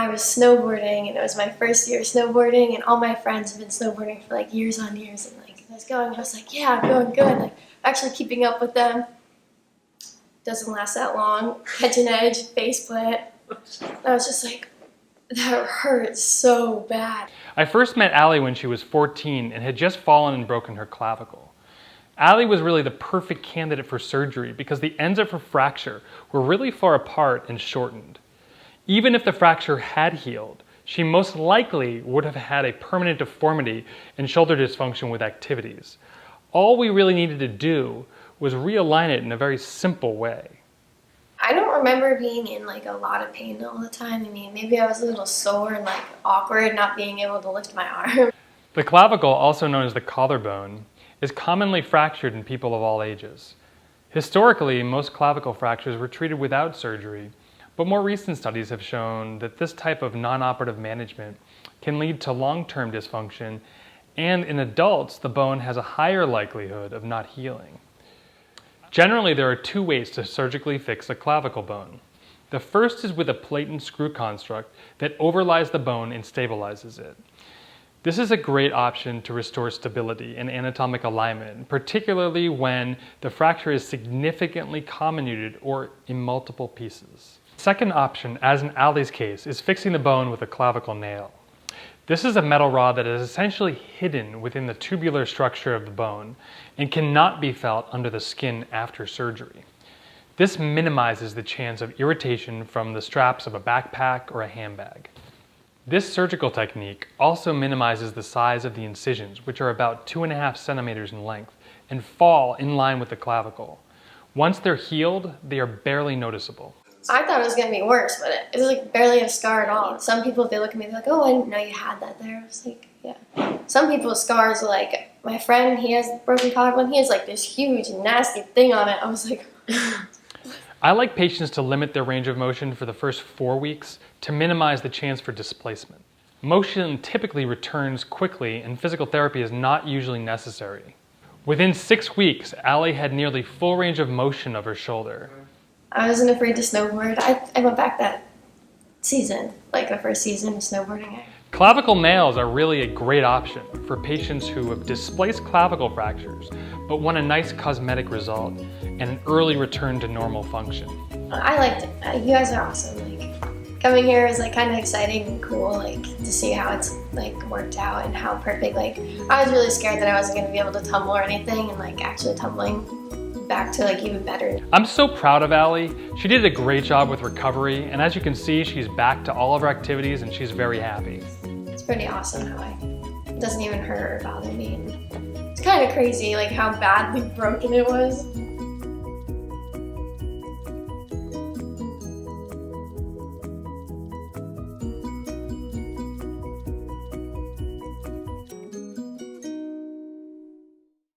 I was snowboarding, and it was my first year snowboarding, and all my friends have been snowboarding for like years on years, and like I was like, yeah, I'm going good. Like actually keeping up with them doesn't last that long. Catch an edge, face plant. I was just like, that hurts so bad. I first met Alli when she was 14 and had just fallen and broken her clavicle. Alli was really the perfect candidate for surgery because the ends of her fracture were really far apart and shortened. Even if the fracture had healed, she most likely would have had a permanent deformity and shoulder dysfunction with activities. All we really needed to do was realign it in a very simple way. I don't remember being in like a lot of pain all the time. I mean, maybe I was a little sore and like awkward not being able to lift my arm. The clavicle, also known as the collarbone, is commonly fractured in people of all ages. Historically, most clavicle fractures were treated without surgery, but more recent studies have shown that this type of non-operative management can lead to long-term dysfunction, and in adults, the bone has a higher likelihood of not healing. Generally, there are two ways to surgically fix a clavicle bone. The first is with a plate and screw construct that overlies the bone and stabilizes it. This is a great option to restore stability and anatomic alignment, particularly when the fracture is significantly comminuted or in multiple pieces. Second option, as in Alli's case, is fixing the bone with a clavicle nail. This is a metal rod that is essentially hidden within the tubular structure of the bone and cannot be felt under the skin after surgery. This minimizes the chance of irritation from the straps of a backpack or a handbag. This surgical technique also minimizes the size of the incisions, which are about 2.5 centimeters in length and fall in line with the clavicle. Once they're healed, they are barely noticeable. I thought it was going to be worse, but it was like barely a scar at all. Some people, if they look at me, they're like, oh, I didn't know you had that there. I was like, yeah. Some people's scars are like, my friend, he has broken collarbone, he has like this huge nasty thing on it. I was like... I like patients to limit their range of motion for the first 4 weeks to minimize the chance for displacement. Motion typically returns quickly and physical therapy is not usually necessary. Within 6 weeks, Alli had nearly full range of motion of her shoulder. I wasn't afraid to snowboard. I went back that season, like the first season of snowboarding. Clavicle nails are really a great option for patients who have displaced clavicle fractures but want a nice cosmetic result and an early return to normal function. I liked it. You guys are awesome. Like coming here is like kind of exciting and cool, like to see how it's like worked out and how perfect. Like I was really scared that I wasn't going to be able to tumble or anything, and like actually tumbling back to like even better. I'm so proud of Alli. She did a great job with recovery, and as you can see, she's back to all of her activities and she's very happy. It's pretty awesome how it doesn't even hurt or bother me. It's kind of crazy like how badly broken it was.